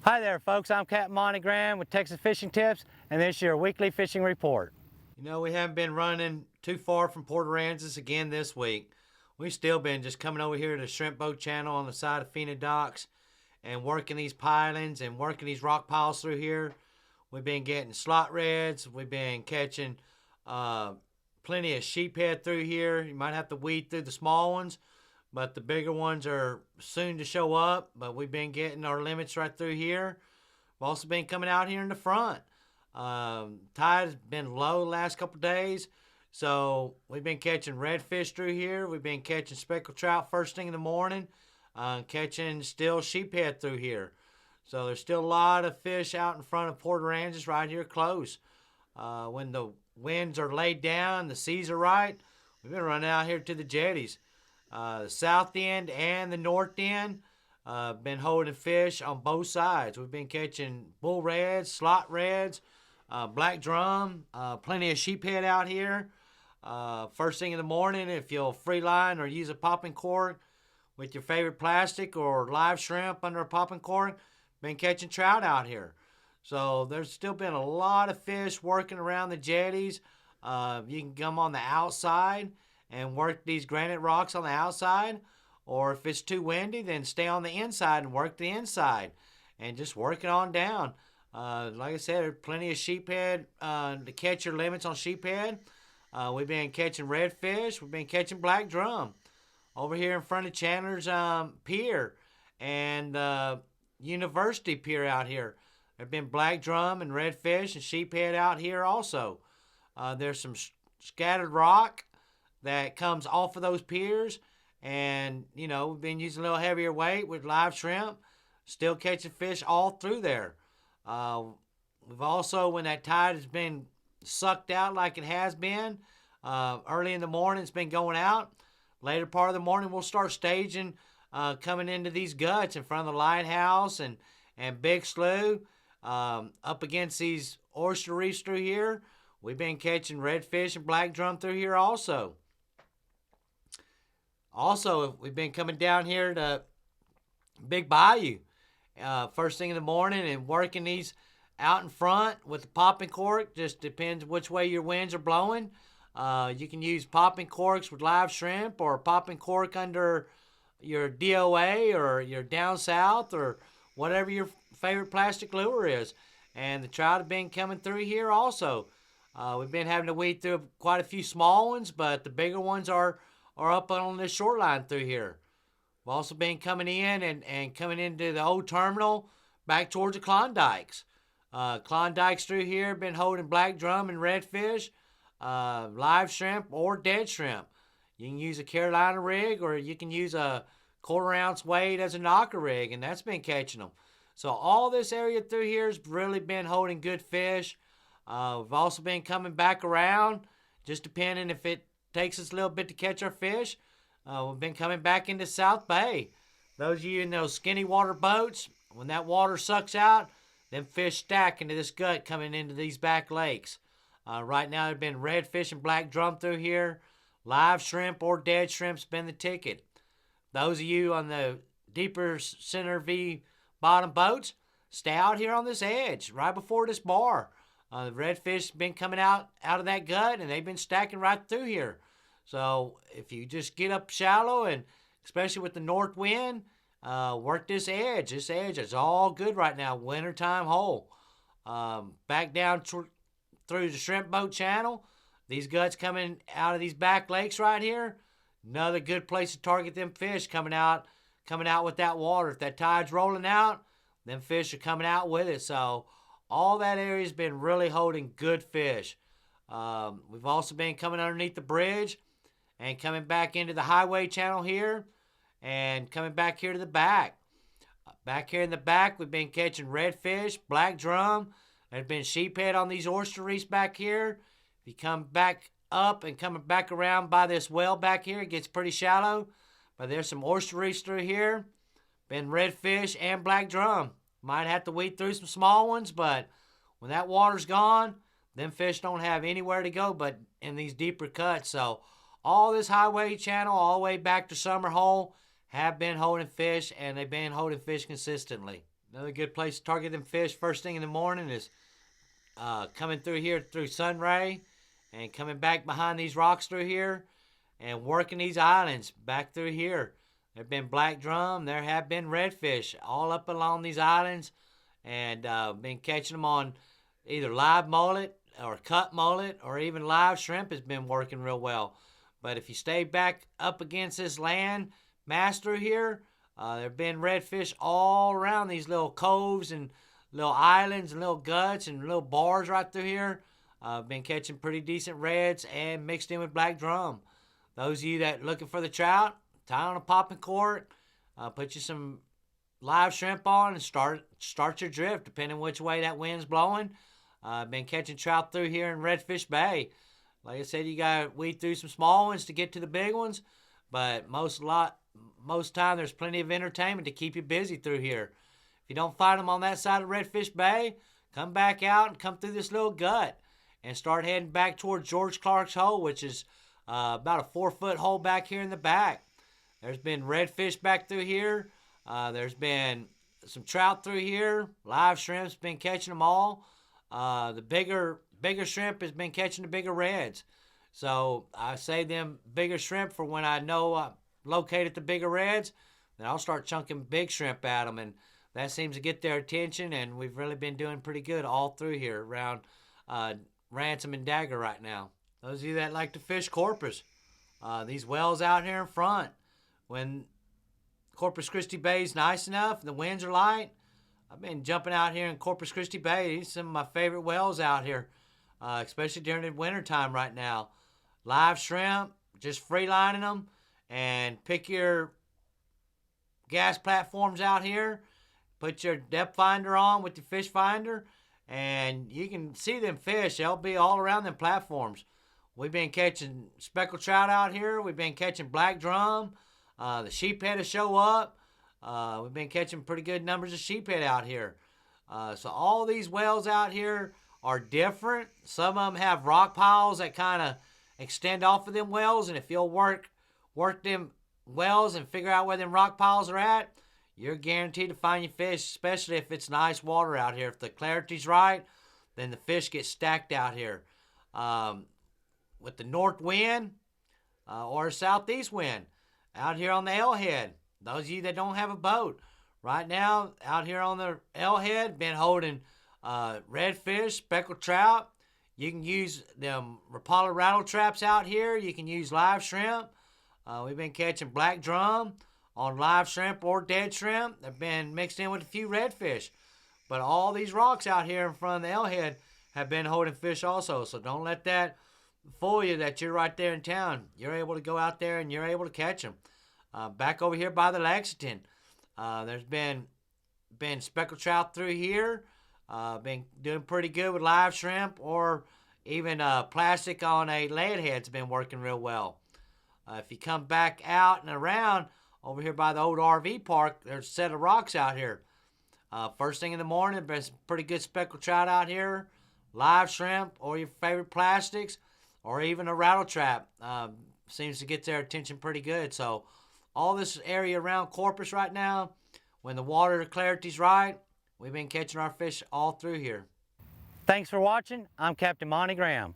Hi there, folks. I'm Capt Monte with Texas Fishing Tips, and this is your weekly fishing report. You know, we haven't been running too far from Port Aransas again this week. We've still been just coming over here to the shrimp boat channel on the side of Fena docks and working these pilings and working these rock piles through here. We've been getting slot reds. We've been catching plenty of sheephead through here. You might have to weed through the small ones, but the bigger ones are soon to show up. But we've been getting our limits right through here. We've also been coming out here in the front. Tide has been low the last couple days, so we've been catching redfish through here. We've been catching speckled trout first thing in the morning, catching still sheephead through here. So there's still a lot of fish out in front of Port Aransas right here close. When the winds are laid down, the seas are right, we've been running out here to the jetties. The south end and the north end been holding fish on both sides. We've been catching bull reds, slot reds, black drum, plenty of sheephead out here. First thing in the morning, if you'll free line or use a popping cork with your favorite plastic or live shrimp under a popping cork, been catching trout out here. So there's still been a lot of fish working around the jetties. You can come on the outside and work these granite rocks on the outside, or if it's too windy, then stay on the inside and work the inside and just work it on down. Like I said, there's plenty of sheephead to catch your limits on sheephead. We've been catching redfish. We've been catching black drum over here in front of Chandler's Pier and University Pier out here. There have been black drum and redfish and sheephead out here also. There's some scattered rock that comes off of those piers, and you know, we've been using a little heavier weight with live shrimp, still catching fish all through there. We've also, when that tide has been sucked out like it has been, early in the morning it's been going out. Later part of the morning we'll start staging, coming into these guts in front of the lighthouse and Big Slough, up against these oyster reefs through here. We've been catching redfish and black drum through here also. Also, we've been coming down here to Big Bayou first thing in the morning and working these out in front with the popping cork. Just depends which way your winds are blowing. You can use popping corks with live shrimp, or popping cork under your DOA or your down south or whatever your favorite plastic lure is. And the trout have been coming through here also. We've been having to weed through quite a few small ones, but the bigger ones are up on the shoreline through here. We've also been coming in and coming into the old terminal back towards the Klondikes. Klondikes through here have been holding black drum and redfish, live shrimp or dead shrimp. You can use a Carolina rig, or you can use a quarter-ounce weight as a knocker rig, and that's been catching them. So all this area through here has really been holding good fish. We've also been coming back around, just depending if it takes us a little bit to catch our fish. We've been coming back into South Bay. Those of you in those skinny water boats, when that water sucks out, them fish stack into this gut coming into these back lakes. Right now, there have been redfish and black drum through here. Live shrimp or dead shrimp's been the ticket. Those of you on the deeper center V bottom boats, stay out here on this edge right before this bar. The redfish have been coming out of that gut, and they've been stacking right through here. So if you just get up shallow, and especially with the north wind, work this edge. This edge is all good right now, wintertime hole. Back down through the shrimp boat channel, these guts coming out of these back lakes right here, another good place to target them fish coming out with that water. If that tide's rolling out, them fish are coming out with it. So all that area's been really holding good fish. We've also been coming underneath the bridge and coming back into the highway channel here and coming back here to the back. Back here in the back, we've been catching redfish, black drum. There's been sheephead on these oyster reefs back here. If you come back up and coming back around by this well back here, it gets pretty shallow. But there's some oyster reefs through here. Been redfish and black drum. Might have to weed through some small ones, but when that water's gone, them fish don't have anywhere to go but in these deeper cuts. So all this highway channel all the way back to Summer Hole have been holding fish, and they've been holding fish consistently. Another good place to target them fish first thing in the morning is coming through here through Sunray and coming back behind these rocks through here and working these islands back through here. There have been black drum, there have been redfish all up along these islands, and been catching them on either live mullet or cut mullet, or even live shrimp has been working real well. But if you stay back up against this land mass through here, there have been redfish all around these little coves and little islands and little guts and little bars right through here. Been catching pretty decent reds and mixed in with black drum. Those of you that looking for the trout, tie on a popping cork, put you some live shrimp on, and start your drift depending which way that wind's blowing. Been catching trout through here in Redfish Bay. Like I said, you gotta weed through some small ones to get to the big ones, but most time there's plenty of entertainment to keep you busy through here. If you don't find them on that side of Redfish Bay, come back out and come through this little gut and start heading back towards George Clark's hole, which is about a 4-foot hole back here in the back. There's been redfish back through here. There's been some trout through here. Live shrimp's been catching them all. The bigger shrimp has been catching the bigger reds. So I save them bigger shrimp for when I know I located the bigger reds. Then I'll start chunking big shrimp at them, and that seems to get their attention, and we've really been doing pretty good all through here around Ransom and Dagger right now. Those of you that like to fish Corpus, these wells out here in front, when Corpus Christi Bay is nice enough and the winds are light, I've been jumping out here in Corpus Christi Bay. These are some of my favorite wells out here, especially during the winter time right now. Live shrimp, just free lining them, and pick your gas platforms out here. Put your depth finder on with your fish finder, and you can see them fish. They'll be all around them platforms. We've been catching speckled trout out here. We've been catching black drum. The sheephead will show up. We've been catching pretty good numbers of sheephead out here. So all these wells out here are different. Some of them have rock piles that kind of extend off of them wells, and if you'll work them wells and figure out where them rock piles are at, you're guaranteed to find your fish, especially if it's nice water out here. If the clarity's right, then the fish get stacked out here. With the north wind or southeast wind out here on the L-head, those of you that don't have a boat, right now out here on the L-head, been holding redfish, speckled trout. You can use them Rapala rattle traps out here. You can use live shrimp. We've been catching black drum on live shrimp or dead shrimp. They've been mixed in with a few redfish. But all these rocks out here in front of the L-head have been holding fish also. So don't let that fool you that you're right there in town. You're able to go out there and you're able to catch them. Back over here by the Lexington, there's been speckled trout through here. Been doing pretty good with live shrimp, or even plastic on a lead head's been working real well. If you come back out and around over here by the old RV park, there's a set of rocks out here. First thing in the morning, there's pretty good speckled trout out here. Live shrimp or your favorite plastics, or even a rattle trap seems to get their attention pretty good. So all this area around Corpus right now, when the water clarity's right, we've been catching our fish all through here. Thanks for watching. I'm Captain Monte Graham.